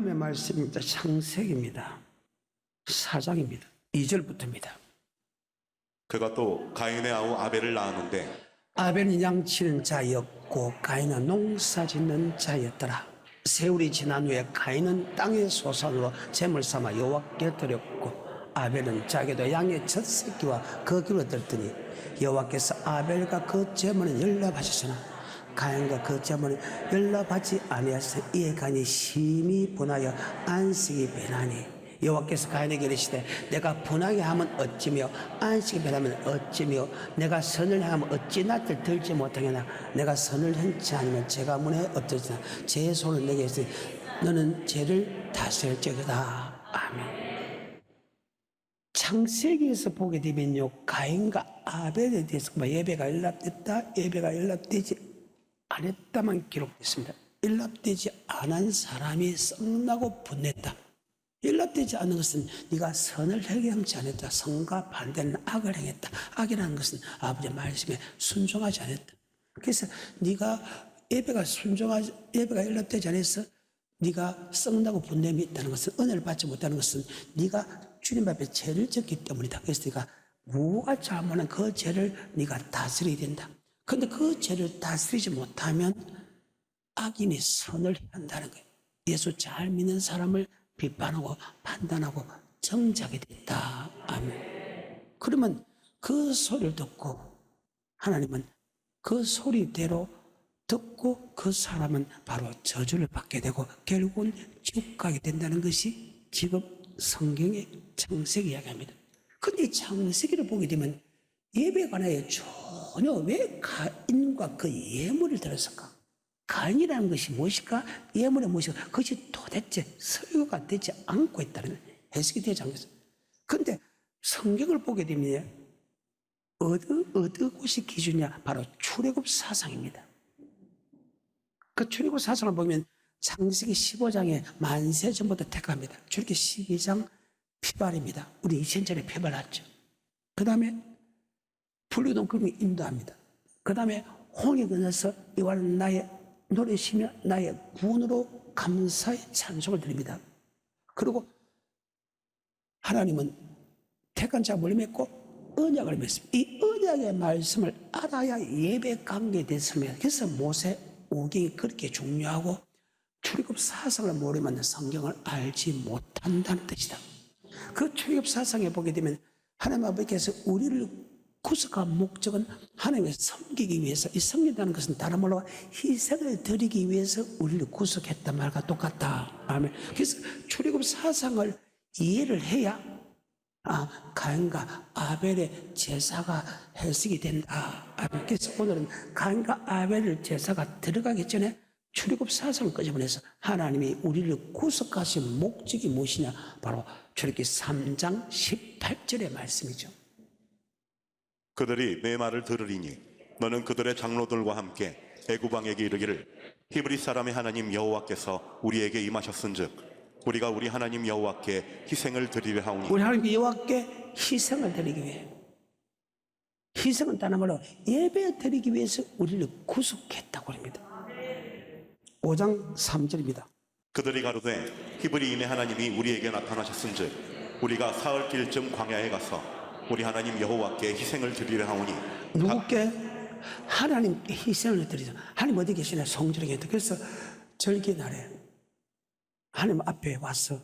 하나님의 말씀입니다. 창세기입니다. 4장입니다. 2절부터입니다. 그가 또 가인의 아우 아벨을 낳았는데 아벨은 양치는 자였고 가인은 농사 짓는 자였더라. 세월이 지난 후에 가인은 땅의 소산으로 제물 삼아 여호와께 드렸고 아벨은 자기도 양의 첫 새끼와 그 기로 드렸더니 여호와께서 아벨과 그 제물은 연락하셨으나 가인과 그 제물은 연락하지 아니하시니 이에 가인이 심히 분하여 안식이 변하니 여호와께서 가인에게 이르시되 내가 분하게 하면 어찌며 안식이 변하면 어찌며 내가 선을 행하면 어찌 낯을 들지 못하겠나 내가 선을 행치 않으면 죄가 문에 엎드리나 제 손을 내게 했으니 너는 죄를 다스릴지어다. 아멘. 창세기에서 보게 되면요 가인과 아벨에 대해서 예배가 연락됐다 예배가 연락되지 않았다만 기록됐습니다. 연락되지 않은 사람이 썩나고 분냈다. 연락되지 않는 것은 네가 선을 행치 않았다. 선과 반대는 악을 행했다. 악이라는 것은 아버지의 말씀에 순종하지 않았다. 그래서 네가 예배가 연락되지 않아서 네가 썩나고 분냄이 있다는 것은 은혜를 받지 못하는 것은 네가 주님 앞에 죄를 졌기 때문이다. 그래서 네가 무엇가 잘못한 그 죄를 네가 다스려야 된다. 그런데 그 죄를 다스리지 못하면 악인이 선을 한다는 거예요. 예수 잘 믿는 사람을 비판하고 판단하고 정죄하게 됐다. 아멘. 그러면 그 소리를 듣고 하나님은 그 소리대로 듣고 그 사람은 바로 저주를 받게 되고 결국은 지옥 가게 된다는 것이 지금 성경의 창세기 이야기합니다. 그런데 이 창세기를 보게 되면 예배에 관하여 전혀 왜 가인과 그 예물을 들었을까? 가인이라는 것이 무엇일까? 예물이 무엇일까? 그것이 도대체 설교가 되지 않고 있다는 해석이 되지 않고 있어요. 그런데 성경을 보게 되면 어느 곳이 기준이냐? 바로 출애굽 사상입니다. 그 출애굽 사상을 보면 창세기 15장에 만세 전부터 택합니다. 출애굽 12장 피발입니다. 우리 2000전에 피발 났죠. 그 다음에 불리던 금이 인도합니다. 그 다음에 홍해 건너서 이와는 나의 노래시며 나의 구원으로 감사의 찬송을 드립니다. 그리고 하나님은 택한 자 뭘 맺고 언약을 맺습니다. 이 언약의 말씀을 알아야 예배 관계에 대해서 설명해요. 그래서 모세 오경이 그렇게 중요하고 출애굽 사상을 모르면 성경을 알지 못한다는 뜻이다. 그 출애굽 사상에 보게 되면 하나님 아버지께서 우리를 구속한 목적은 하나님을 섬기기 위해서, 이 섬긴다는 것은 다른 말로 희생을 드리기 위해서 우리를 구속했단 말과 똑같다. 아멘. 그래서 출애굽 사상을 이해를 해야 가인과 아벨의 제사가 해석이 된다. 아멘. 그래서 오늘은 가인과 아벨의 제사가 들어가기 전에 출애굽 사상을 끄집어내서 하나님이 우리를 구속하신 목적이 무엇이냐? 바로 출애굽기 3장 18절의 말씀이죠. 그들이 내 말을 들으리니 너는 그들의 장로들과 함께 애굽 왕에게 이르기를 히브리 사람의 하나님 여호와께서 우리에게 임하셨은즉 우리가 우리 하나님 여호와께 희생을 드리려 하오니 우리 하나님 여호와께 희생을 드리기 위해, 희생은 다른 말로 예배 드리기 위해서 우리를 구속했다고 합니다. 5장 3절입니다. 그들이 가로되 히브리인의 하나님이 우리에게 나타나셨은즉 우리가 사흘 길쯤 광야에 가서 우리 하나님 여호와께 희생을 드리려 하오니 누구께? 하나님께 희생을 드리자. 하나님 어디 계시냐? 성전에 계시다. 그래서 절기날에 하나님 앞에 와서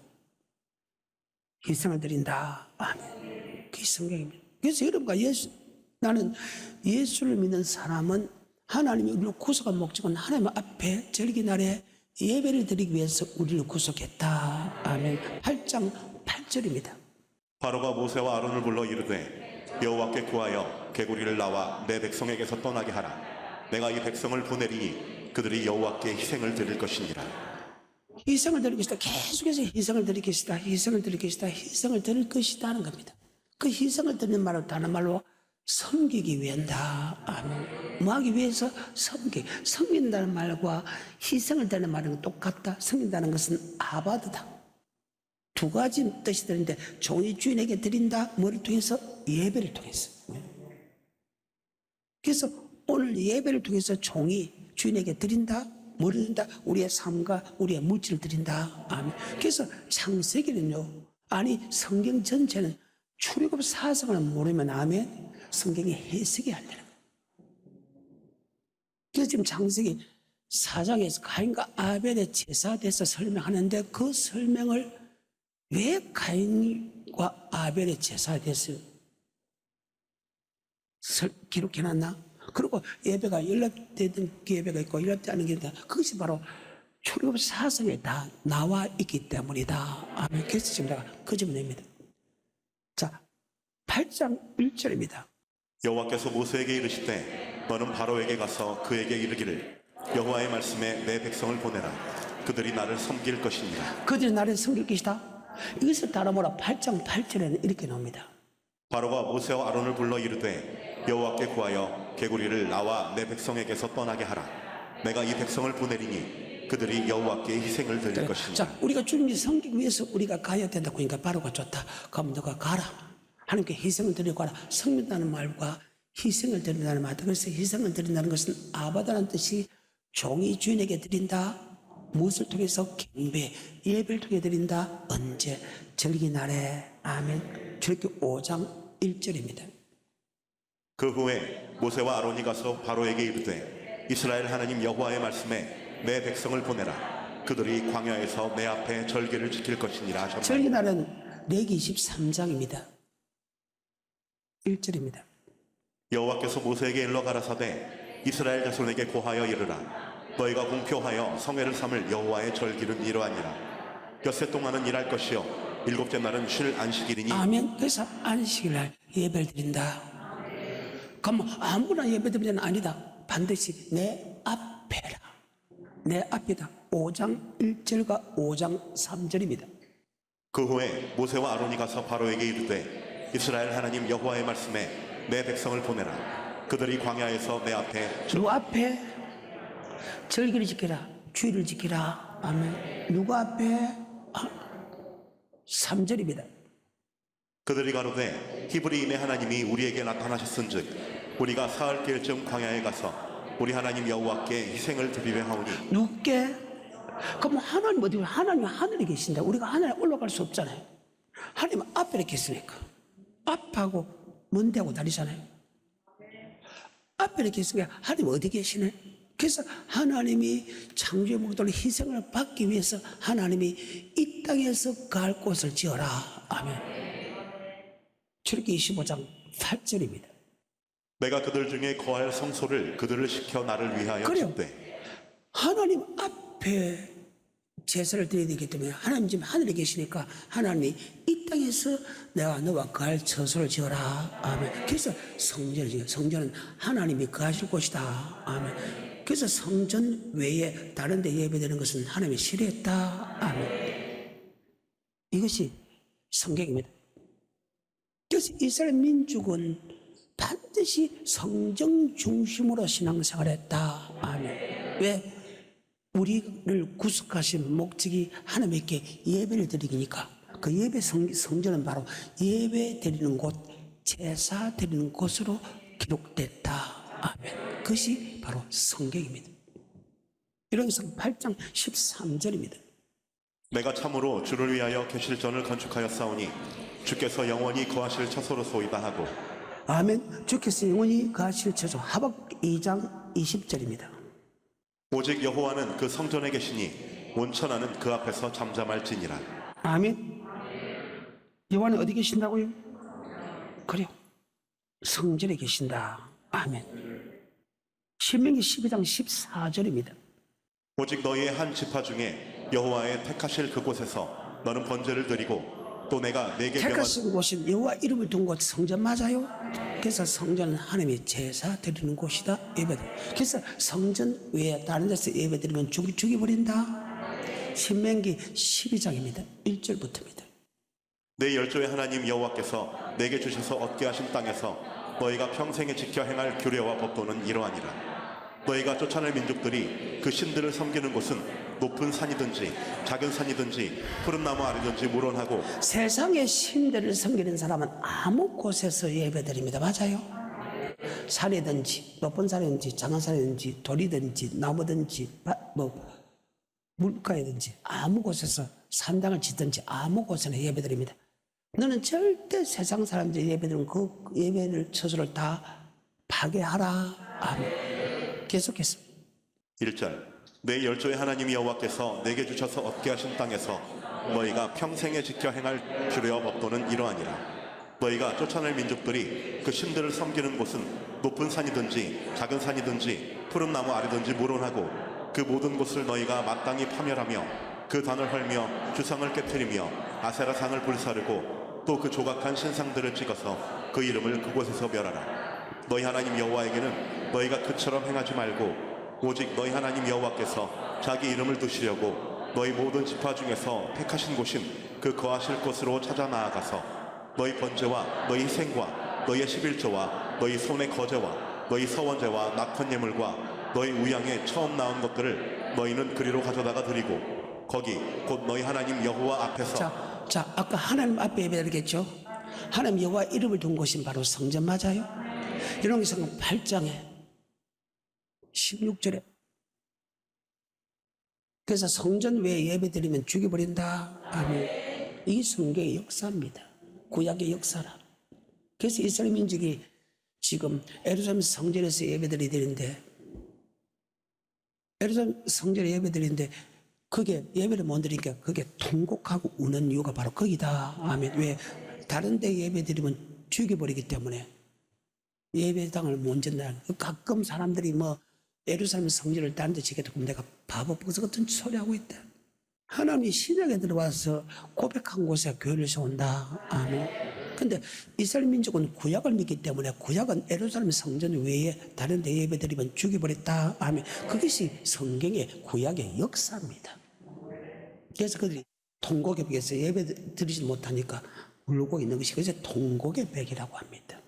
희생을 드린다. 아멘. 그게 성경입니다. 그래서 여러분과 나는 예수를 믿는 사람은 하나님이 우리를 구속한 목적은 하나님 앞에 절기날에 예배를 드리기 위해서 우리를 구속했다. 아멘. 8장 8절입니다. 바로가 모세와 아론을 불러 이르되 여호와께 구하여 개구리를 나와 내 백성에게서 떠나게 하라. 내가 이 백성을 보내리니 그들이 여호와께 희생을 드릴 것이니라. 희생을 드릴 것이다. 계속해서 희생을 드릴 것이다. 희생을 드릴 것이다. 희생을 드릴 것이다 하는 겁니다. 그 희생을 드리는 말로 다른 말로 섬기기 위한다. 아멘. 뭐 하기 위해서? 섬긴다는 말과 희생을 드리는 말은 똑같다. 섬긴다는 것은 아바드다. 두 가지 뜻이 드는데 종이 주인에게 드린다. 뭐를 통해서? 예배를 통해서. 그래서 오늘 예배를 통해서 종이 주인에게 드린다. 뭐를 드린다? 우리의 삶과 우리의 물질을 드린다. 아멘. 그래서 창세기는요, 아니 성경 전체는 출애굽 사상을 모르면 아멘, 성경이 해석이 안 되는 거예요. 그래서 지금 창세기 4장에서 가인과 아벨의 제사에 대해서 설명하는데, 그 설명을 왜 가인과 아벨의 제사에 대해서 기록해놨나? 그리고 예배가 연락되는 예배가 있고 연락되지 않은 게 있다. 그것이 바로 출애굽 사상에 다 나와 있기 때문이다. 아멘. 그래서 지금 내가 그 점을 냅니다. 자, 8장 1절입니다. 여호와께서 모세에게 이르시되 너는 바로에게 가서 그에게 이르기를 여호와의 말씀에 내 백성을 보내라. 그들이 나를 섬길 것이니라. 그들이 나를 섬길 것이다. 이것을 따라보라. 8장 8절에는 이렇게 나옵니다. 바로가 모세와 아론을 불러 이르되 여호와께 구하여 개구리를 나와 내 백성에게서 떠나게 하라. 내가 이 백성을 보내리니 그들이 여호와께 희생을 드릴 것이니라. 자, 우리가 주님이 섬기기 위해서 우리가 가야 된다고 하니까 바로가 좋다. 그럼 너가 가라. 하나님께 희생을 드리고 가라. 섬긴다는 말과 희생을 드린다는 말. 그래서 희생을 드린다는 것은 아바다라는 뜻이 종이 주인에게 드린다. 무엇을 통해서? 경배, 예배를 통해 드린다. 언제? 절기날에. 아멘. 출애굽기 5장 1절입니다. 그 후에 모세와 아론이 가서 바로에게 이르되 이스라엘 하나님 여호와의 말씀에 내 백성을 보내라. 그들이 광야에서 내 앞에 절기를 지킬 것이니라 하셨나니. 절기날은 레기 23장입니다. 1절입니다. 여호와께서 모세에게 일러 가라사대 이스라엘 자손에게 고하여 이르라. 너희가 공표하여 성회를 삼을 여호와의 절기는 이러하니라. 엿새 동안은 일할 것이요 일곱째 날은 쉴 안식일이니. 아멘. 그래서 안식일날 예배를 드린다. 그럼 아무나 예배 드리는 아니다. 반드시 내 앞에라. 내 앞이다. 5장 1절과 5장 3절입니다. 그 후에 모세와 아론이 가서 바로에게 이르되 이스라엘 하나님 여호와의 말씀에 내 백성을 보내라. 그들이 광야에서 내 앞에. 누구 앞에? 절기를 지키라. 주일을 지키라. 아멘. 누구 앞에? 3절입니다. 그들이 가로되 히브리인의 하나님이 우리에게 나타나셨은즉 우리가 사흘 길쯤 광야에 가서 우리 하나님 여호와께 희생을 드리려 하오니. 누구께? 그럼 하나님 어디? 하나님 하늘에 계신다. 우리가 하늘에 올라갈 수 없잖아요. 하나님 앞에 계시니까 앞하고 먼데하고 다르잖아요. 앞에 계시니까 하나님 어디 계시네? 그래서 하나님이 창조의 목적으로 희생을 받기 위해서 하나님이 이 땅에서 갈 곳을 지어라. 아멘. 출애굽기 25장 8절입니다. 내가 그들 중에 거할 성소를 그들을 시켜 나를 위하여 짓되. 하나님 앞에 제사를 드려야 되기 때문에 하나님 지금 하늘에 계시니까 하나님이 이 땅에서 내가 너와 거할 처소를 지어라. 아멘. 그래서 성전을 지어. 성전은 하나님이 거하실 곳이다. 아멘. 그래서 성전 외에 다른 데 예배되는 것은 하나님이 싫어했다. 아멘. 이것이 성경입니다. 그래서 이스라엘 민족은 반드시 성경 중심으로 신앙생활을 했다. 아멘. 왜? 우리를 구속하신 목적이 하나님께 예배를 드리기니까. 그 예배 성전은 바로 예배 드리는 곳, 제사 드리는 곳으로 기록됐다. 아멘. 그것이 바로 성경입니다. 열왕기상 8장 13절입니다. 내가 참으로 주를 위하여 계실전을 건축하였사오니 주께서 영원히 거하실 처소로소이다 하고. 아멘. 주께서 영원히 거하실 처소. 하박국 2장 20절입니다. 오직 여호와는 그 성전에 계시니 온 천하는 그 앞에서 잠잠할지니라. 아멘. 여호와는 어디 계신다고요? 그래요. 성전에 계신다. 아멘. 신명기 12장 14절입니다. 오직 너희의 한 지파 중에 여호와의 택하실 그곳에서 너는 번제를 드리고 또 내가 내게 택하신 곳은 여호와 이름을 둔 곳 성전 맞아요. 그래서 성전은 하나님의 제사 드리는 곳이다. 예배드. 그래서 성전 외에 다른 데서 예배 드리면 죽여버린다. 신명기 12장입니다. 1절부터입니다. 내 열조의 하나님 여호와께서 내게 주셔서 얻게 하신 땅에서 너희가 평생에 지켜 행할 규례와 법도는 이러하니라. 너희가 쫓아낼 민족들이 그 신들을 섬기는 곳은 높은 산이든지 작은 산이든지 푸른 나무 아래든지 무론하고. 세상의 신들을 섬기는 사람은 아무 곳에서 예배드립니다. 맞아요? 산이든지 높은 산이든지 작은 산이든지 돌이든지 나무든지 물가이든지 아무 곳에서 산당을 짓든지 아무 곳에나 예배드립니다. 너는 절대 세상 사람들이 예배드리면 그 예배를 처소를 다 파괴하라. 아멘. 계속해서 1절 내 열조의 하나님 여호와께서 내게 주셔서 얻게 하신 땅에서 너희가 평생에 지켜 행할 규례와 법도는 이러하니라. 너희가 쫓아낼 민족들이 그 신들을 섬기는 곳은 높은 산이든지 작은 산이든지 푸른 나무 아래든지 무론하고 그 모든 곳을 너희가 마땅히 파멸하며 그 단을 헐며 주상을 깨뜨리며 아세라상을 불사르고 또 그 조각한 신상들을 찍어서 그 이름을 그곳에서 멸하라. 너희 하나님 여호와에게는 너희가 그처럼 행하지 말고 오직 너희 하나님 여호와께서 자기 이름을 두시려고 너희 모든 지파 중에서 택하신 곳인 그 거하실 곳으로 찾아 나아가서 너희 번제와 너희 희생과 너희의 11조와 너희 손의 거제와 너희 서원제와 낙헌 예물과 너희 우양의 처음 나온 것들을 너희는 그리로 가져다가 드리고 거기 곧 너희 하나님 여호와 앞에서 자, 아까 하나님 앞에 예배드리겠죠? 하나님 여호와 이름을 둔 곳이 바로 성전 맞아요? 이런 게 성경 8장에 16절에 그래서 성전 외에 예배드리면 죽여버린다. 아멘. 이게 성경의 역사입니다. 구약의 역사라. 그래서 이스라엘 민족이 지금 예루살렘 성전에서 예배드리는데 예루살렘 성전에 예배드리는데 그게 예배를 못 드리니까 그게 통곡하고 우는 이유가 바로 거기다. 아멘. 왜? 다른 데 예배 드리면 죽여버리기 때문에 예배당을 못 짓는다. 가끔 사람들이 예루살렘 성전을 다른 데 지게 되고 내가 바보 버스 같은 소리 하고 있다. 하나님이 신약에 들어와서 고백한 곳에 교회를 세운다. 아멘. 근데 이스라엘 민족은 구약을 믿기 때문에 구약은 예루살렘 성전 외에 다른 데 예배 드리면 죽여버렸다. 아멘. 그것이 성경의 구약의 역사입니다. 그래서 그들이 통곡의 벽에서 예배 드리지 못하니까 울고 있는 것이 그래서 통곡의 벽이라고 합니다.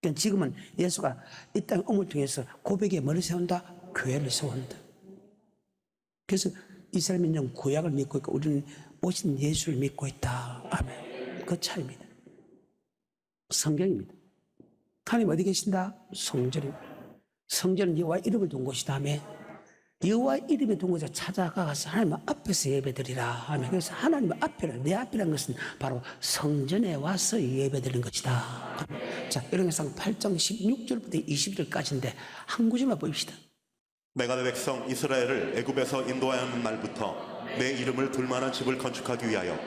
그러니까 지금은 예수가 이 땅 음을 통해서 고백에 뭐를 세운다? 교회를 세운다. 그래서 이스라엘 민족은 구약을 믿고 있고 우리는 오신 예수를 믿고 있다. 아멘. 그 차이입니다. 성경입니다. 하나님 어디 계신다? 성전입니다. 성전은 여호와 이름을 둔 곳이다. 아멘. 여호와 이름을 둔 곳에 찾아가서 하나님 앞에서 예배드리라. 아멘. 그래서 하나님 앞에는 내 앞이라는 것은 바로 성전에 와서 예배드리는 것이다. 아멘. 자, 열왕기상 8장 16절부터 20절까지인데 한 구절만 봅시다. 내가 내 백성 이스라엘을 애굽에서 인도하였는 날부터 내 이름을 둘 만한 집을 건축하기 위하여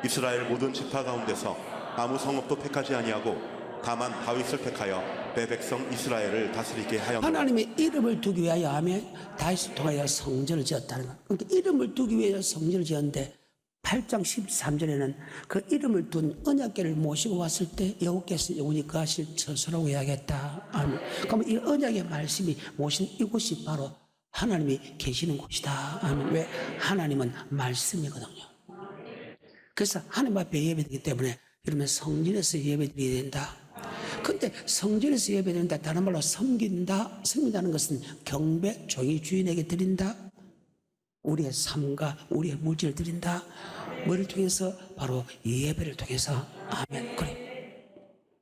이스라엘 모든 지파 가운데서 아무 성읍도 택하지 아니하고 다만 다윗을 택하여 내 백성 이스라엘을 다스리게 하였노라. 하나님의 이름을 두기 위하여 하면 다윗을 통하여 성전을 지었다는 것. 그러니까 이름을 두기 위하여 성전을 지었는데 8장 13절에는 그 이름을 둔 언약궤를 모시고 왔을 때 여호와께서 영원히 거하실 처소라고 이야기했다. 아멘. 그러면 이 언약의 말씀이 모신 이곳이 바로 하나님이 계시는 곳이다. 아멘. 왜? 하나님은 말씀이거든요. 그래서 하나님 앞에 예배드리기 때문에 그러면 성전에서 예배드려야 된다. 근데 성전에서 예배드린다. 다른 말로 섬긴다. 섬긴다는 것은 경배, 종이 주인에게 드린다. 우리의 삶과 우리의 물질을 드린다. 뭐를 통해서? 바로 예배를 통해서. 아멘. 그래.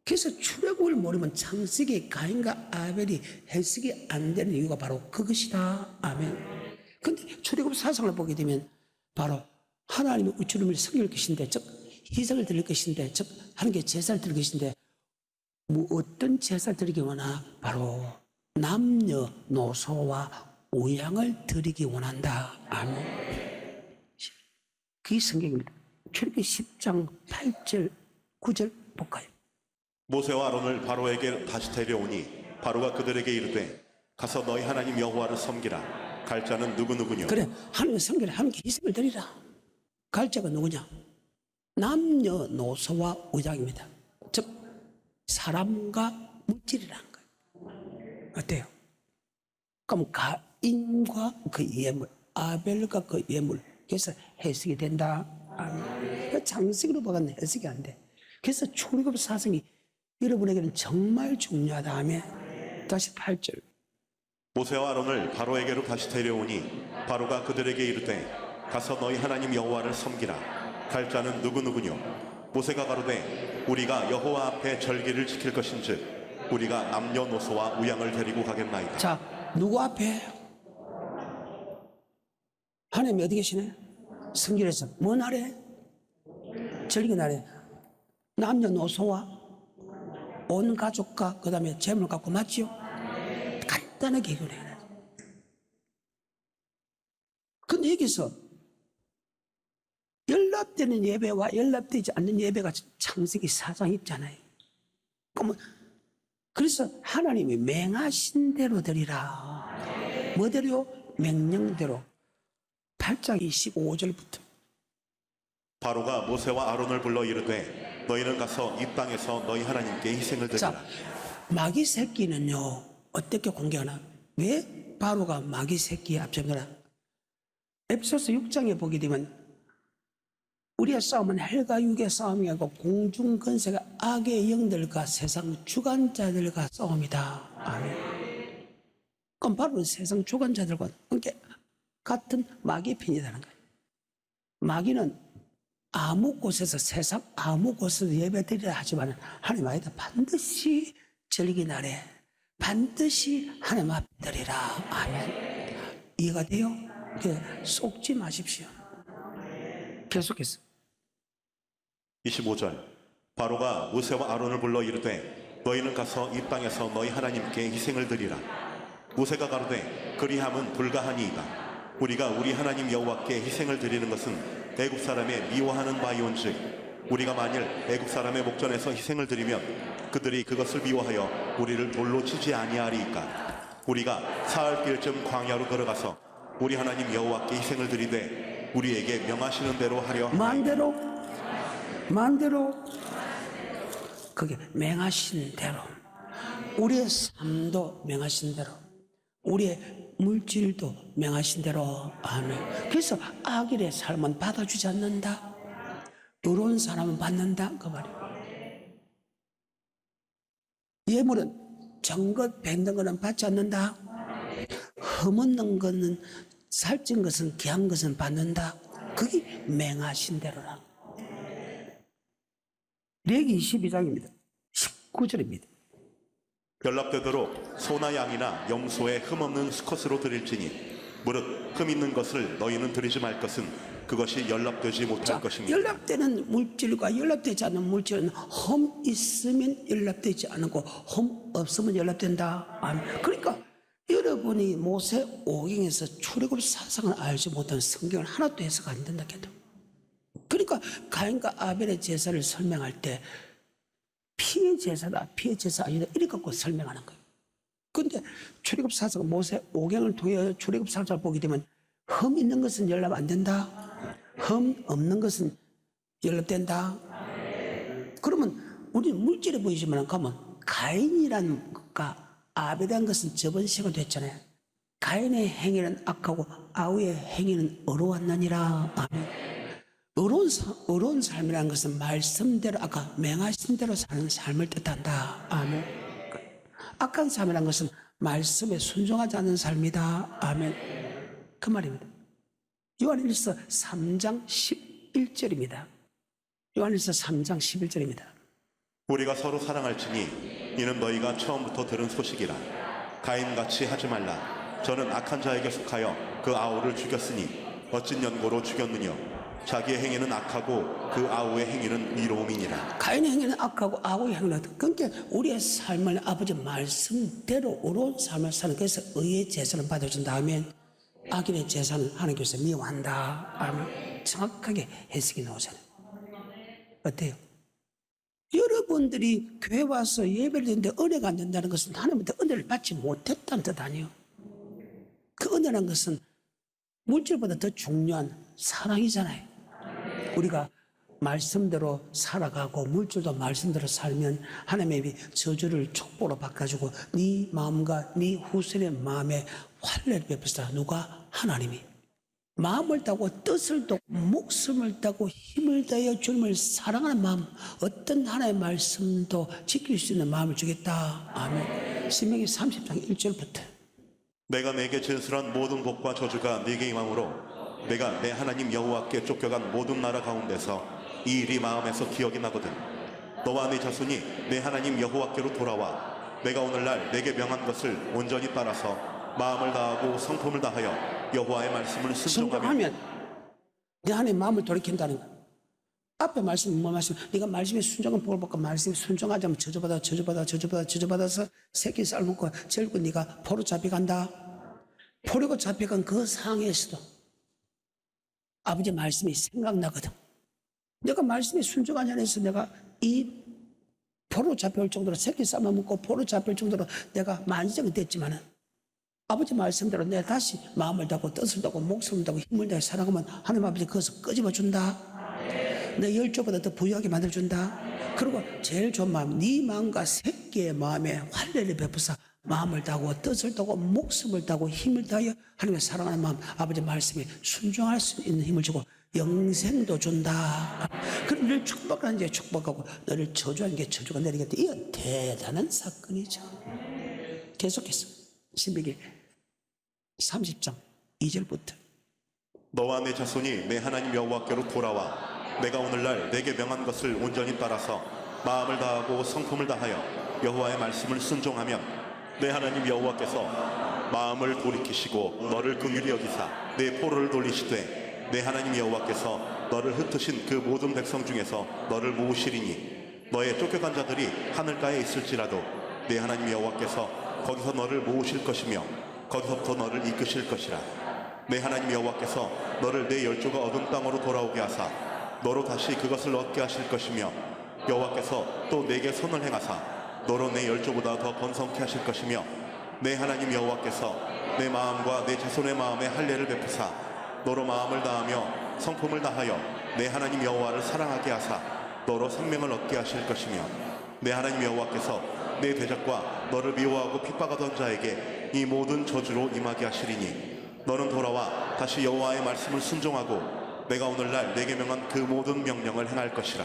그래서 출애굽을 모르면 창세기 가인과 아벨이 해석이 안 되는 이유가 바로 그것이다. 아멘. 근데 출애굽 사상을 보게 되면 바로 하나님의 우주름을 섬길 것인데, 즉 희생을 드릴 것인데, 즉 하나님께 제사를 드릴 것인데, 어떤 제사를 드리기 원하나? 바로 남녀노소와 우양을 드리기 원한다. 아멘. 그게 성경입니다. 출애굽기 10장 8절 9절 볼까요? 모세와 아론을 바로에게 다시 데려오니 바로가 그들에게 이르되 가서 너희 하나님 여호와를 섬기라. 갈 자는 누구누구뇨? 그래, 하나님의 섬기라. 하나님께 희생을 드리라. 갈 자가 누구냐? 남녀노소와 우양입니다. 즉 사람과 물질이라는 거예요. 어때요? 그럼 가인과 그 예물, 아벨과 그 예물, 그래서 해석이 된다. 아멘. 장식으로 보면 해석이 안 돼. 그래서 출애굽 사상이 여러분에게는 정말 중요하다. 아멘. 다시 8절. 모세와 아론을 바로에게로 다시 데려오니 바로가 그들에게 이르되 가서 너희 하나님 여호와를 섬기라. 갈 자는 누구누구뇨? 모세가 가로되 우리가 여호와 앞에 절기를 지킬 것인즉 우리가 남녀노소와 우양을 데리고 가겠나이다. 자, 누구 앞에? 하나님이 어디 계시네? 성경에서 뭐 나래? 절기 나래. 남녀노소와 온 가족과 그 다음에 재물 갖고 맞지요? 간단하게 얘기해. 근데 여기서 연락되는 예배와 연락되지 않는 예배가 창세기 4장 있잖아요. 그래서 하나님이 맹하신 대로 드리라. 뭐대로요? 명령대로. 8장 25절부터. 바로가 모세와 아론을 불러 이르되 너희는 가서 이 땅에서 너희 하나님께 희생을 드리라. 자, 마귀 새끼는요 어떻게 공개하나? 왜 바로가 마귀 새끼에 앞장서나? 에베소서 6장에 보게 되면 우리의 싸움은 헬과 육의 싸움이 아니고 공중 권세가 악의 영들과 세상 주관자들과 싸움이다. 아멘. 그럼 바로는 세상 주관자들과 함께 같은 마귀 편이라는 거예요. 마귀는 아무 곳에서 세상 아무 곳에서 예배드리라 하지만 하나님 아니다. 반드시 절기날에 반드시 하나님 앞에 드리라. 아멘. 이해가 돼요? 속지 마십시오. 계속해서 25절 바로가 모세와 아론을 불러 이르되 너희는 가서 이 땅에서 너희 하나님께 희생을 드리라. 모세가 가로되 그리함은 불가하니이다. 우리가 우리 하나님 여호와께 희생을 드리는 것은 애굽 사람의 미워하는 바이온즉 우리가 만일 애굽 사람의 목전에서 희생을 드리면 그들이 그것을 미워하여 우리를 돌로 치지 아니하리이까. 우리가 사흘 길쯤 광야로 걸어가서 우리 하나님 여호와께 희생을 드리되 우리에게 명하시는 대로 하려 마음대로 그게 맹하신 대로 우리의 삶도 맹하신 대로 우리의 물질도 맹하신 대로. 아멘. 그래서 악인의 삶은 받아주지 않는다. 의로운 사람은 받는다 그 말이에요. 예물은 정것 뱉는 것은 받지 않는다. 흠없는 것은 살찐 것은 귀한 것은 받는다. 그게 맹하신 대로라. 레기 22장입니다. 19절입니다. 연락되도록 소나 양이나 염소의 흠없는 수컷으로 드릴지니 무릇 흠 있는 것을 너희는 드리지 말 것은 그것이 연락되지 못할 것입니다. 연락되는 물질과 연락되지 않는 물질은 흠 있으면 연락되지 않고 흠 없으면 연락된다. 아멘. 그러니까 여러분이 모세 오경에서 출애굽 사상을 알지 못하는 성경을 하나도 해석 안 된다 해도. 그러니까 가인과 아벨의 제사를 설명할 때 피의 제사다, 피의 제사 아니다 이렇게 갖고 설명하는 거예요. 그런데 출애굽 사상 모세 오경을 통해 출애굽 사상을 보게 되면 흠 있는 것은 연락 안 된다. 흠 없는 것은 연락된다. 그러면 우리는 물질에 보이지만 가면 가인이라는 것과 아벨이라는 것은 저번 시간에 됐잖아요. 가인의 행위는 악하고 아우의 행위는 의로웠느니라. 아멘. 의로운 삶이라는 것은 말씀대로 아까 맹하신 대로 사는 삶을 뜻한다. 아멘. 악한 삶이라는 것은 말씀에 순종하지 않는 삶이다. 아멘. 그 말입니다. 요한일서 3장 11절입니다. 요한일서 3장 11절입니다. 우리가 서로 사랑할지니 이는 너희가 처음부터 들은 소식이라. 가인같이 하지 말라. 저는 악한 자에게 속하여 그 아우를 죽였으니 어찐 연고로 죽였느냐. 자기의 행위는 악하고 그 아우의 행위는 의로움이니라. 가인의 행위는 악하고 아우의 행위는 그러니까 우리의 삶을 아버지 말씀대로 의로운 삶을 사는 그래서 의의 제사를 받아준 다음에 악인의 제사는 하나님께서 미워한다. 아멘. 정확하게 해석이 나오잖아요. 어때요? 여러분들이 교회 와서 예배를 드리는데 은혜가 안 된다는 것은 하나님한테 은혜를 받지 못했다는 뜻 아니에요. 그 은혜라는 것은 물질보다 더 중요한 사랑이잖아요. 우리가 말씀대로 살아가고 물질도 말씀대로 살면 하나님의 저주를 축복으로 바꿔주고 네 마음과 네 후손의 마음에 환례를 베푸시다. 누가? 하나님이. 마음을 따고 뜻을 따고 목숨을 따고 힘을 다하여 주님을 사랑하는 마음, 어떤 하나의 말씀도 지킬 수 있는 마음을 주겠다. 아멘. 신명기 30장 1절부터. 내가 내게 진술한 모든 복과 저주가 네게 임함으로 내가 내 하나님 여호와께 쫓겨간 모든 나라 가운데서 이 일이 마음에서 기억이 나거든. 너와 네 자손이 내 하나님 여호와께로 돌아와 내가 오늘날 내게 명한 것을 온전히 따라서 마음을 다하고 성품을 다하여 여호와의 말씀을 순종하며 순종하면 내 안에 마음을 돌이킨다는 거야. 앞에 말씀 뭐 말씀? 네가 말씀에 순종은 복을 받고 말씀에 순종하자면 저주받아서 새끼 쌀먹고 절고 네가 포로 잡혀간다. 포로가 잡혀간 그 상황에서도 아버지 말씀이 생각나거든. 내가 말씀에 순종하지 않아서 내가 이 포로 잡혀올 정도로 새끼 쌀먹고 포로 잡힐 정도로 내가 만지정이 됐지만은 아버지 말씀대로 내가 다시 마음을 다하고 뜻을 다하고 목숨을 다하고 힘을 다해 살아가면 하나님 아버지 그것을 끄집어 준다. 내 열조보다 더 부유하게 만들어준다. 그리고 제일 좋은 마음, 네 마음과 새끼의 마음에 환례를 베푸사 마음을 다하고 뜻을 다하고 목숨을 다하고 힘을 다하여 하나님의 사랑하는 마음, 아버지 말씀에 순종할 수 있는 힘을 주고 영생도 준다. 그럼 너를 축복하는 게 축복하고 너를 저주하는 게 저주가 내리겠다. 이건 대단한 사건이죠. 계속해서 신명기 30장 2절부터 너와 내 자손이 내 하나님 여호와께로 돌아와 내가 오늘날 내게 명한 것을 온전히 따라서 마음을 다하고 성품을 다하여 여호와의 말씀을 순종하면 내 하나님 여호와께서 마음을 돌이키시고 너를 긍휼히 여기사 내 포로를 돌리시되 내 하나님 여호와께서 너를 흩으신 그 모든 백성 중에서 너를 모으시리니 너의 쫓겨간 자들이 하늘가에 있을지라도 내 하나님 여호와께서 거기서 너를 모으실 것이며 거기서부터 너를 이끄실 것이라. 내 하나님 여호와께서 너를 내 열조가 얻은 땅으로 돌아오게 하사 너로 다시 그것을 얻게 하실 것이며 여호와께서 또 내게 선을 행하사 너로 내 열조보다 더 번성케 하실 것이며 내 하나님 여호와께서 내 마음과 내 자손의 마음에 할례를 베푸사 너로 마음을 다하며 성품을 다하여 내 하나님 여호와를 사랑하게 하사 너로 생명을 얻게 하실 것이며 내 하나님 여호와께서 내 대적과 너를 미워하고 핍박하던 자에게 이 모든 저주로 임하게 하시리니 너는 돌아와 다시 여호와의 말씀을 순종하고 내가 오늘날 내게 명한 그 모든 명령을 행할 것이라.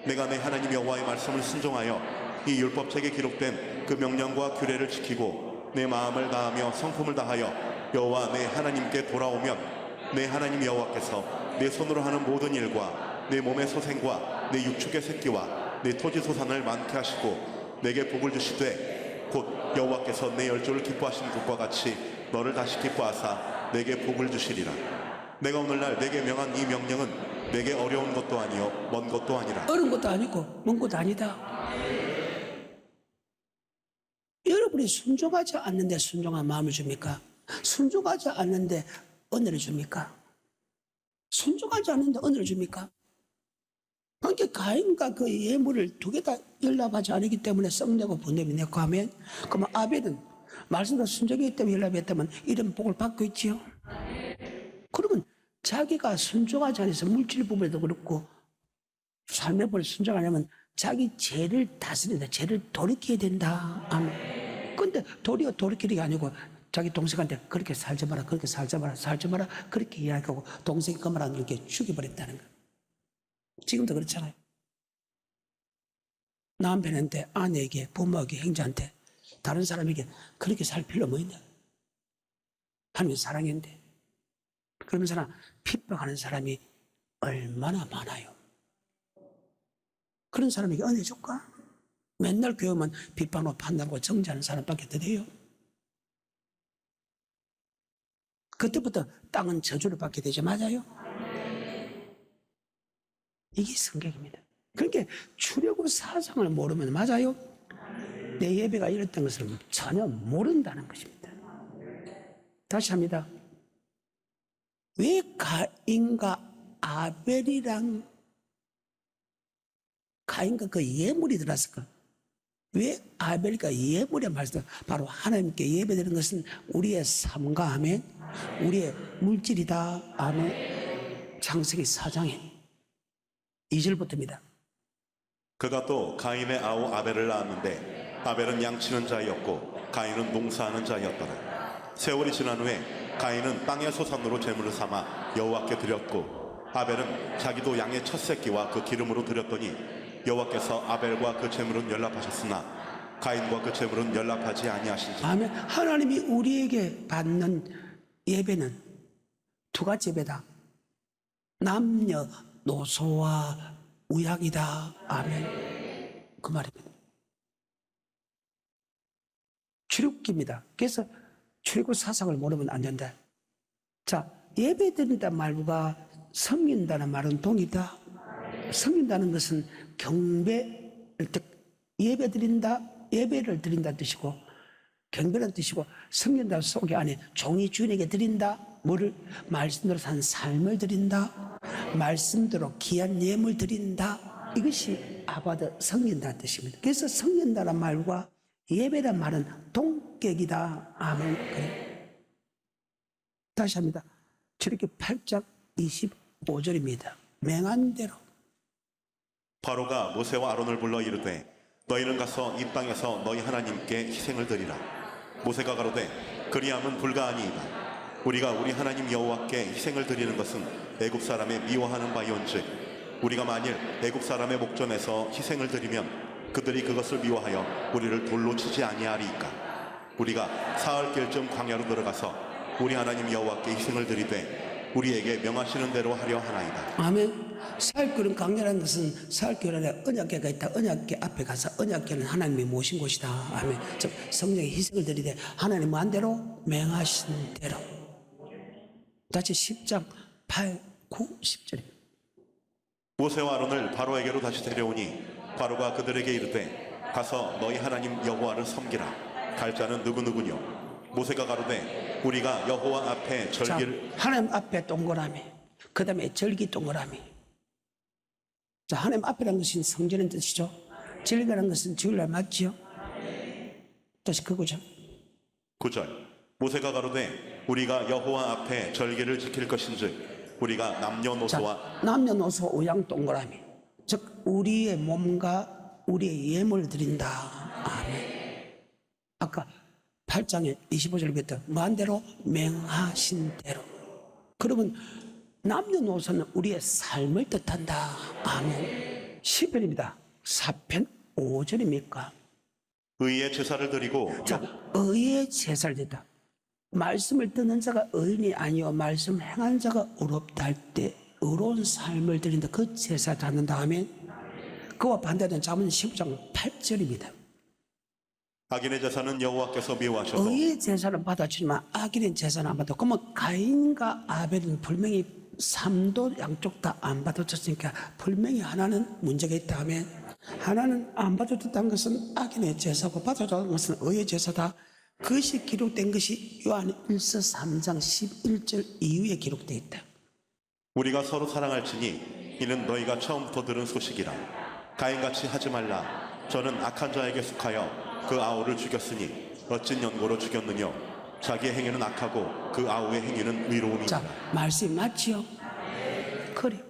내가 내 하나님 여호와의 말씀을 순종하여 이 율법책에 기록된 그 명령과 규례를 지키고 내 마음을 다하며 성품을 다하여 여호와 내 하나님께 돌아오면 내 하나님 여호와께서 내 손으로 하는 모든 일과 내 몸의 소생과 내 육축의 새끼와 내 토지 소산을 많게 하시고 내게 복을 주시되 곧 여호와께서 내 열조를 기뻐하신 것과 같이 너를 다시 기뻐하사 내게 복을 주시리라. 내가 오늘날 내게 명한 이 명령은 내게 어려운 것도 아니요 먼 것도 아니라. 어려운 것도 아니고 먼 것도 아니다. 여러분이 순종하지 않는데 순종한 마음을 줍니까? 순종하지 않는데 은혜를 줍니까? 순종하지 않는데 은혜를 줍니까? 그러니까 가인과 그 예물을 두 개 다 연락하지 않았기 때문에 썩내고 분냄이 내고 하면 그러면 아벨은 말씀과 순종이기 때문에 연락했다면 이런 복을 받고 있지요. 그러면 자기가 순종하지 않아서 물질 부분에도 그렇고 삶의 법을 순종하려면 자기 죄를 다스린다. 죄를 돌이켜야 된다. 아멘. 근데 도리어 돌이키는 게 아니고 자기 동생한테 그렇게 살지 마라, 그렇게 살지 마라, 살지 마라 그렇게 이야기하고 동생이 그 말 안 듣게 죽여버렸다는 거예요. 지금도 그렇잖아요. 남편한테, 아내에게, 부모에게, 형제한테, 다른 사람에게 그렇게 살 필요 뭐 있냐? 하나님 사랑인데 그러면서 핍박하는 사람이 얼마나 많아요. 그런 사람에게 은혜 줄까? 맨날 교회 오면 핍박하고 판단하고 정죄하는 사람밖에 더 돼요. 그때부터 땅은 저주를 받게 되죠. 맞아요? 이게 성경입니다. 그렇게 출애굽 사상을 모르면 맞아요? 내 예배가 이랬던 것을 전혀 모른다는 것입니다. 다시 합니다. 왜 가인과 아벨이랑 가인과 그 예물이 들어왔을까? 왜 아벨과 예물의 말씀? 바로 하나님께 예배드리는 것은 우리의 삶과 아멘, 우리의 물질이다. 아멘. 창세기 4장에 2절부터입니다. 그가 또 가인의 아우 아벨을 낳았는데 아벨은 양치는 자였고 가인은 농사하는 자였더라. 세월이 지난 후에 가인은 땅의 소산으로 제물을 삼아 여호와께 드렸고 아벨은 자기도 양의 첫 새끼와 그 기름으로 드렸더니 여호와께서 아벨과 그 제물은 연락하셨으나 가인과 그 제물은 연락하지 아니하신지라. 아멘. 하나님이 우리에게 받는 예배는 두 가지 예배다. 남녀 노소와 우양이다. 아멘. 그 말입니다. 출애굽기입니다. 그래서 출애굽 사상을 모르면 안 된다. 자, 예배 드린다 말과 섬긴다는 말은 동이다. 섬긴다는 것은 예배 드린다, 예배를 드린다는 뜻이고, 경배라는 뜻이고, 섬긴다 속에 안에 종이 주인에게 드린다. 뭐를? 말씀대로 산 삶을 드린다. 말씀대로 귀한 예물 드린다. 이것이 아바드 섬긴다는 뜻입니다. 그래서 섬긴다는 말과 예배란 말은 동격이다. 아멘. 그래. 다시 합니다. 출애굽기 8장 25절입니다. 맹한 대로 바로가 모세와 아론을 불러 이르되 너희는 가서 이 땅에서 너희 하나님께 희생을 드리라. 모세가 가로되 그리함은 불가하니이다. 우리가 우리 하나님 여호와께 희생을 드리는 것은 애굽 사람의 미워하는 바이온즉 우리가 만일 애굽 사람의 목전에서 희생을 드리면 그들이 그것을 미워하여 우리를 돌로 치지 아니하리이까. 우리가 사흘길쯤 광야로 들어가서 우리 하나님 여호와께 희생을 드리되 우리에게 명하시는 대로 하려 하나이다. 아멘. 사흘길은 강렬한 것은 사흘길 안에 언약궤가 있다. 언약궤 앞에 가서 언약궤는 하나님이 모신 곳이다. 아멘. 즉 성령의 희생을 드리되 하나님 마음대로 맹하신 대로. 다시 10장 8, 9, 10절입니다. 모세와 아론을 바로에게로 다시 데려오니 바로가 그들에게 이르되 가서 너희 하나님 여호와를 섬기라. 갈 자는 누구누구뇨. 모세가 가로되 우리가 여호와 앞에 절기를. 자, 하나님 앞에 동그라미, 그 다음에 절기 동그라미. 자, 하나님 앞이라는 것은 성전의 뜻이죠. 절기라는 것은 주일날 맞지요. 다시 그거죠. 9절 모세가 가로되 우리가 여호와 앞에 절기를 지킬 것인즉 우리가 남녀노소와. 자, 남녀노소 우양 동그라미, 즉 우리의 몸과 우리의 예물을 드린다. 아멘. 아까 8장에 25절을 뱉던 마음대로 맹하신 대로. 그러면 남녀노소는 우리의 삶을 뜻한다. 아멘. 시편입니다. 4편 5절입니까? 의의 제사를 드리고. 자, 의의 제사를 드린다. 말씀을 듣는 자가 의인이 아니요 말씀 행하는 자가 의롭다 할 때 의로운 삶을 드린다. 그 제사를 받는다 하면 그와 반대된 잠언 15장 8절입니다. 악인의 제사는 여호와께서 미워하셔서. 의의 제사는 받아주지만 악인의 제사는 안 받아. 그러면 가인과 아벨은 분명히 삶도 양쪽 다 안 받아줬으니까 분명히 하나는 문제가 있다 하면 하나는 안 받아줬다는 것은 악인의 제사고 받아줬다는 것은 의의 제사다. 그것이 기록된 것이 요한 1서 3장 11절 이후에 기록되어 있다. 우리가 서로 사랑할지니 이는 너희가 처음부터 들은 소식이라. 가인같이 하지 말라. 저는 악한 자에게 속하여 그 아우를 죽였으니 어찐 연고로 죽였느냐. 자기의 행위는 악하고 그 아우의 행위는 의로움이니라. 자, 말씀이 맞지요? 그래.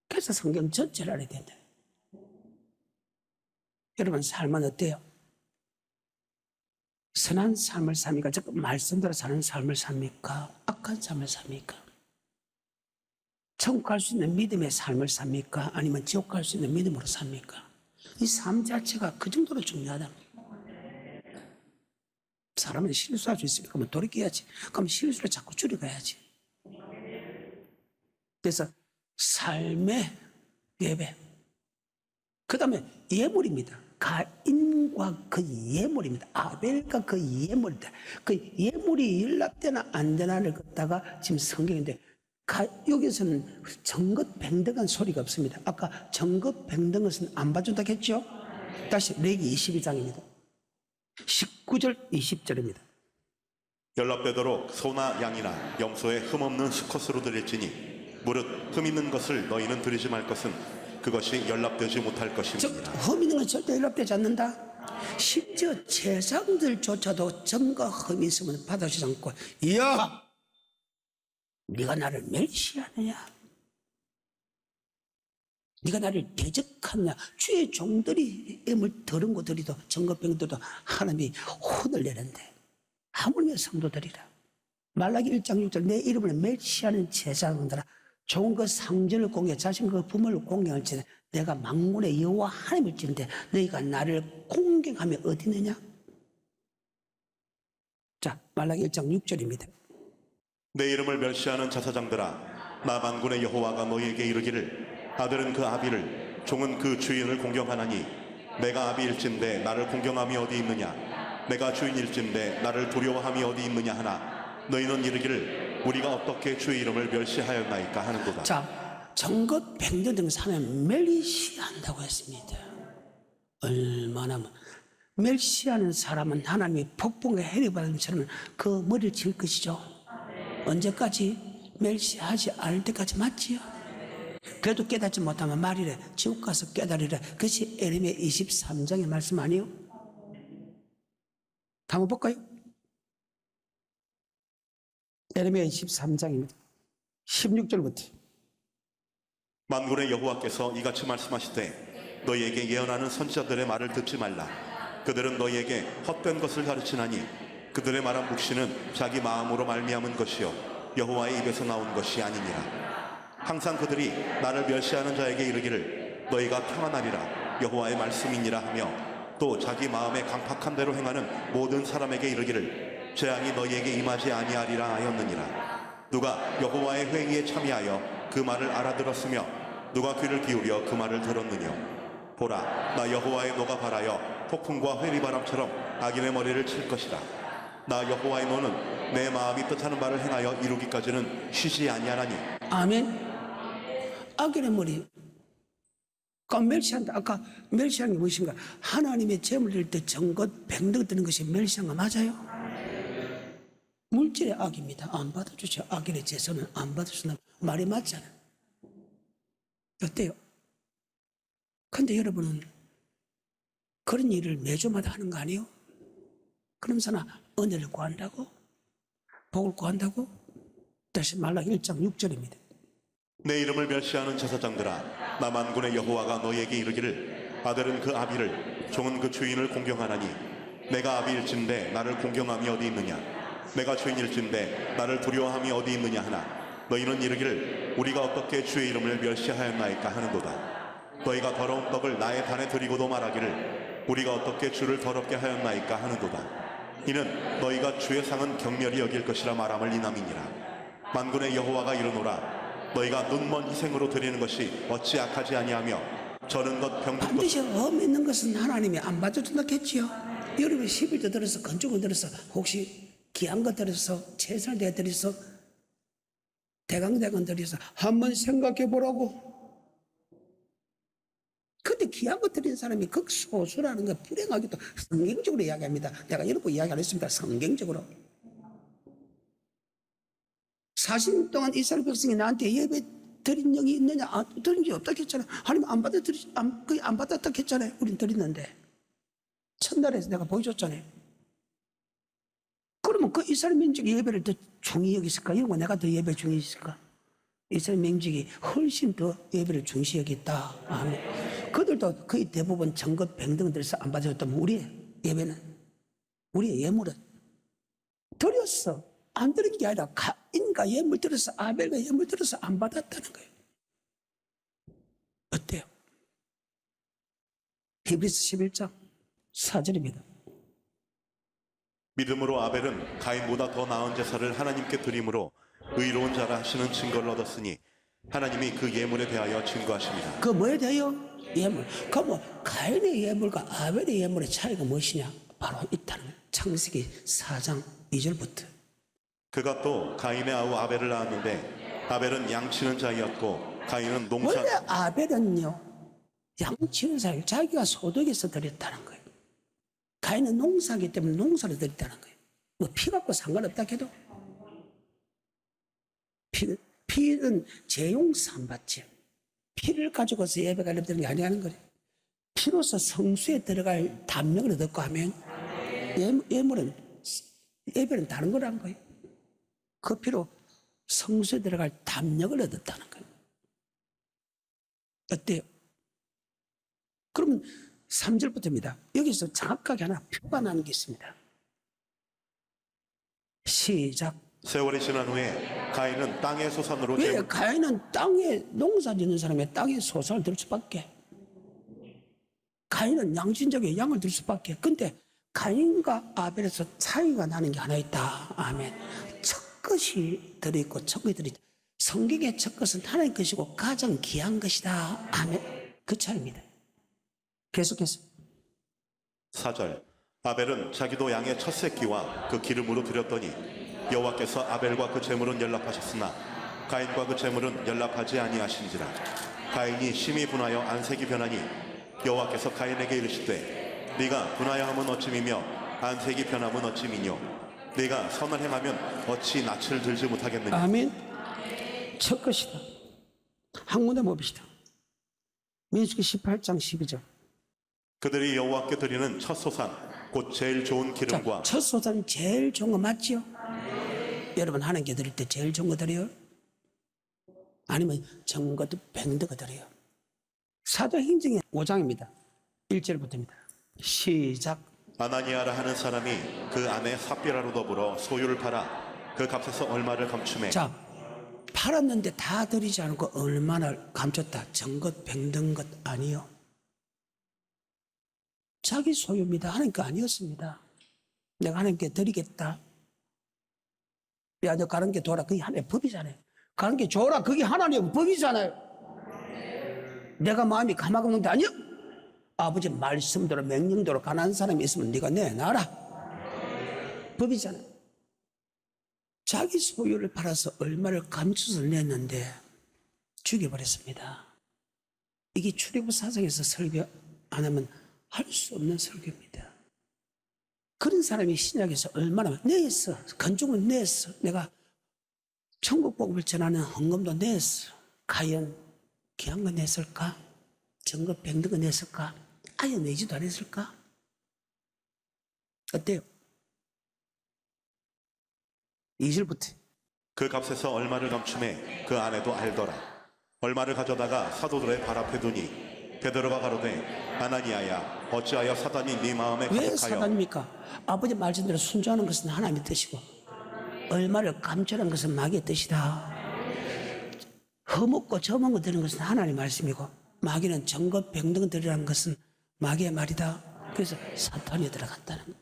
그래서 성경 전체를 알아야 된다. 여러분 삶은 어때요? 선한 삶을 삽니까? 즉 말씀대로 사는 삶을 삽니까? 악한 삶을 삽니까? 천국 갈 수 있는 믿음의 삶을 삽니까? 아니면 지옥 갈 수 있는 믿음으로 삽니까? 이 삶 자체가 그 정도로 중요하다. 사람은 실수할 수 있으니까 그러면 돌이켜야지. 그럼 실수를 자꾸 줄여가야지. 그래서 삶의 예배, 그 다음에 예물입니다. 가인과 그 예물입니다. 아벨과 그 예물이다. 그 예물이 연락되나 안 되나를 걷다가 지금 성경인데 여기서는 정긋뱅덕한 소리가 없습니다. 아까 정긋뱅덕한 것은 안 봐준다고 했죠? 다시 레기 22장입니다. 19절 20절입니다. 연락되도록 소나 양이나 염소의 흠없는 수컷으로 드릴지니 무릇 흠 있는 것을 너희는 드리지 말 것은 그것이 연락되지 못할 것입니다. 흠 있는 건 절대 연락되지 않는다. 심지어 제사장들조차도 점과 흠이 있으면 받아주지 않고 이야 네가 나를 멸시하느냐, 네가 나를 대적하느냐. 주의 종들이 애물 더러운 것들이도 정거병들도 하나님이 혼을 내는데 하물며 성도들이라. 말라기 1장 6절 내 이름을 멸시하는 제사장들아 좋은 그 상전을 공개 자신 그 부모를 공경할지는 내가 만군의 여호와 하나님일지인데 너희가 나를 공경하며 어디 있느냐. 자, 말라기 1장 6절입니다. 내 이름을 멸시하는 제사장들아 나 만군의 여호와가 너희에게 이르기를 아들은 그 아비를 종은 그 주인을 공경하나니 내가 아비일진데 나를 공경함이 어디 있느냐. 내가 주인일진데 나를 두려워함이 어디 있느냐 하나 너희는 이르기를 우리가 어떻게 주의 이름을 멸시하였나이까 하는도다. 자, 정것 뱅전 등 사면 멸시한다고 했습니다. 얼마나 멸시하는 사람은 하나님이 폭풍과 해를 받은 것처럼 그 머리를 칠 것이죠. 언제까지? 멸시하지 않을 때까지 맞지요. 그래도 깨닫지 못하면 말이래. 지옥 가서 깨달으라. 그것이 에레미야 23장의 말씀 아니에요? 한번 볼까요? 에레미야 23장입니다. 16절부터. 만군의 여호와께서 이같이 말씀하시되 너희에게 예언하는 선지자들의 말을 듣지 말라. 그들은 너희에게 헛된 것을 가르치나니 그들의 말한 묵시는 자기 마음으로 말미암은 것이요 여호와의 입에서 나온 것이 아니니라. 항상 그들이 나를 멸시하는 자에게 이르기를 너희가 평안하리라 여호와의 말씀이니라 하며 또 자기 마음에 강팍한 대로 행하는 모든 사람에게 이르기를 재앙이 너희에게 임하지 아니하리라 하였느니라. 누가 여호와의 회의에 참여하여 그 말을 알아들었으며 누가 귀를 기울여 그 말을 들었느냐. 보라, 나 여호와의 노가 발하여 폭풍과 회리바람처럼 악인의 머리를 칠 것이다. 나 여호와의 노는 내 마음이 뜻하는 바를 행하여 이루기까지는 쉬지 아니하나니. 아멘. 악인의 머리. 멸시한다. 아까 멸시한 게 무엇인가? 하나님의 재물 드릴 때 정것 뱅덕 드는 것이 멸시한 거 맞아요? 물질의 악입니다. 안 받아주죠. 악인의 제선은 안 받아준다. 말이 맞잖아요. 어때요? 근데 여러분은 그런 일을 매주마다 하는 거 아니에요? 그러면서나 은혜를 구한다고? 복을 구한다고? 다시 말라 1장 6절입니다. 내 이름을 멸시하는 제사장들아, 나 만군의 여호와가 너희에게 이르기를 아들은 그 아비를 종은 그 주인을 공경하나니 내가 아비일진데 나를 공경함이 어디 있느냐. 내가 주인일진데 나를 두려워함이 어디 있느냐 하나 너희는 이르기를 우리가 어떻게 주의 이름을 멸시하였나이까 하는도다. 너희가 더러운 떡을 나의 단에 드리고도 말하기를 우리가 어떻게 주를 더럽게 하였나이까 하는도다. 이는 너희가 주의 상은 경멸히 여길 것이라 말함을 이남이니라. 만군의 여호와가 이르노라. 너희가 눈먼 희생으로 드리는 것이 어찌 악하지 아니하며 저는 것 병든 것 반드시 없는 것은 하나님이 안 받아준다 했지요. 여러분 11조 들어서 건축을 들어서 혹시 귀한 것 들어서 최선을 다해 드려서 대강대강 드려서 한번 생각해 보라고. 근데 귀한 것 드린 사람이 극소수라는 걸 불행하게도 성경적으로 이야기합니다. 내가 이렇게 이야기 안 했습니다. 성경적으로. 40년 동안 이스라엘 백성이 나한테 예배 드린 적이 있느냐? 드린 적이 없다 했잖아요. 하나님 거의 안 받았다 했잖아요. 우린 드렸는데. 첫날에서 내가 보여줬잖아요. 그러면 그 이스라엘 민족이 예배를 더 중히 여겼을까? 이거 내가 더 예배 중히 있을까? 이스라엘 민족이 훨씬 더 예배를 중시 여겼다. 아멘. 그들도 거의 대부분 정것 병등들에서 안 받아줬다면 우리의 예배는, 우리의 예물은 드렸어. 안 드린 게 아니라 가인과 예물 들어서 아벨과 예물 들어서 안 받았다는 거예요. 어때요? 히브리서 11장 4절입니다. 믿음으로 아벨은 가인보다 더 나은 제사를 하나님께 드림으로 의로운 자라 하시는 증거를 얻었으니 하나님이 그 예물에 대하여 증거하십니다. 그 뭐에 대하여? 예물. 그럼 가인의 예물과 아벨의 예물의 차이가 무엇이냐? 바로 있다는 거예요. 창세기 4장 2절부터. 그가 또 가인의 아우 아벨을 낳았는데 아벨은 양치는 자이었고 가인은 농사. 원래 아벨은요 양치는 사람, 자기가 소득에서 드렸다는 거예요. 가인은 농사하기 때문에 농사를 드렸다는 거예요. 뭐 피 갖고 상관없다 해도 피는 재용사 안 받지. 피를 가지고서 예배가 드리는 게 아니라는 거예요. 피로서 성수에 들어갈 담력을 얻고 하면 예물은 예배는 다른 거라는 거예요. 그 피로 성수에 들어갈 담력을 얻었다는 거예요. 어때요? 그러면 3절부터입니다. 여기서 정확하게 하나 표가 나는 게 있습니다. 시작. 세월이 지난 후에 가인은 땅의 소산으로 왜? 가인은 땅에 농사 짓는 사람의 땅에 소산을 들 수밖에. 가인은 양신적인 양을 들 수밖에. 근데 가인과 아벨에서 차이가 나는 게 하나 있다. 아멘. 첫 것이 들어있고 첫 것이 들어있다. 성경의 첫 것은 하나님 것이고 가장 귀한 것이다. 아멘. 그 차이입니다. 계속해서 4절. 아벨은 자기도 양의 첫 새끼와 그 기름으로 드렸더니 여호와께서 아벨과 그 제물은 연락하셨으나 가인과 그 제물은 연락하지 아니하신지라. 가인이 심히 분하여 안색이 변하니 여호와께서 가인에게 이르시되 네가 분하여함은 어찌미며 안색이 변함은 어찌미뇨. 네가 선을 행하면 어찌 낯을 들지 못하겠느냐. 아멘. 첫 것이다. 한 군데 봅시다. 민수기 18장 12절. 그들이 여호와께 드리는 첫 소산 곧 제일 좋은 기름과 첫 소산 제일 좋은 거 맞지요? 여러분 하나님께 드릴 때 제일 좋은 거 드려요? 아니면 정거도 뱅드거 드려요? 사도행전의 5장입니다. 1절부터입니다. 시작. 아나니아라 하는 사람이 그 아내 삽비라로 더불어 소유를 팔아 그 값에서 얼마를 감춤해. 자, 팔았는데 다 드리지 않고 얼마나 감췄다. 정것 뱅든 것 아니요. 자기 소유입니다. 하나님 거 아니었습니다. 내가 하나님께 드리겠다. 야, 너 가는 게 줘라. 그게 하나님의 법이잖아요. 가는 게 줘라. 그게 하나님의 법이잖아요. 내가 마음이 가마없는데 아니요. 아버지 말씀대로 명령대로 가난한 사람이 있으면 네가 내놔라. 법이잖아요. 자기 소유를 팔아서 얼마를 감춰서 냈는데 죽여버렸습니다. 이게 출애굽 사상에서 설교 안 하면 할 수 없는 설교입니다. 그런 사람이 신약에서 얼마나 냈어. 건중은 냈어. 내가 천국 복음을 전하는 헌금도 냈어. 과연 귀한 거 냈을까? 정급 병든 거 냈을까? 아예 내지도 않았을까? 어때요? 2절부터 그 값에서 얼마를 감춤해 그 아내도 알더라. 얼마를 가져다가 사도들의 발 앞에 두니 베드로가 가로되 아나니아야 어찌하여 사단이 네 마음에 왜 가득하여. 사단입니까? 아버지 말씀대로 순종하는 것은 하나님의 뜻이고 얼마를 감추라는 것은 마귀의 뜻이다. 허먹고 저먹고 드리는 것은 하나님의 말씀이고 마귀는 정것 병등 드리라는 것은 마귀의 말이다. 그래서 사탄이 들어갔다는 거예요.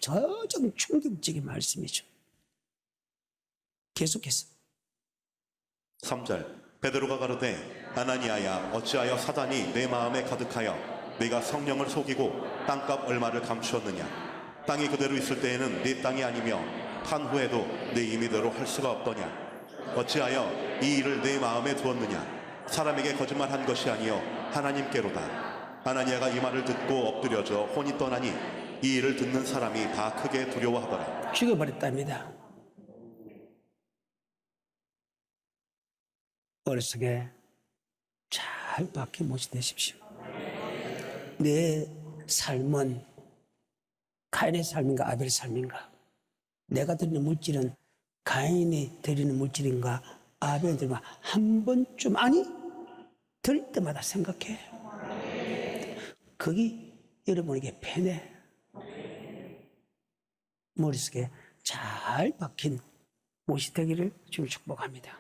저좀 충격적인 말씀이죠. 계속해서 3절 베드로가 가로되 아나니아야 어찌하여 사단이 내 마음에 가득하여 네가 성령을 속이고 땅값 얼마를 감추었느냐. 땅이 그대로 있을 때에는 네 땅이 아니며 판 후에도 네 임의대로 할 수가 없더냐. 어찌하여 이 일을 내 마음에 두었느냐. 사람에게 거짓말한 것이 아니요 하나님께로다. 아나니아가 이 말을 듣고 엎드려져 혼이 떠나니 이 일을 듣는 사람이 다 크게 두려워하더라. 죽여버렸답니다. 머릿속에 잘 박혀 모시되십시오. 내 삶은 가인의 삶인가 아벨의 삶인가? 내가 드리는 물질은 가인이 드리는 물질인가 아벨이 드리는 물질인가? 한 번쯤 아니 드릴 때마다 생각해. 그게 여러분에게 편해. 머릿속에 잘 박힌 못이 되기를 주님 축복합니다.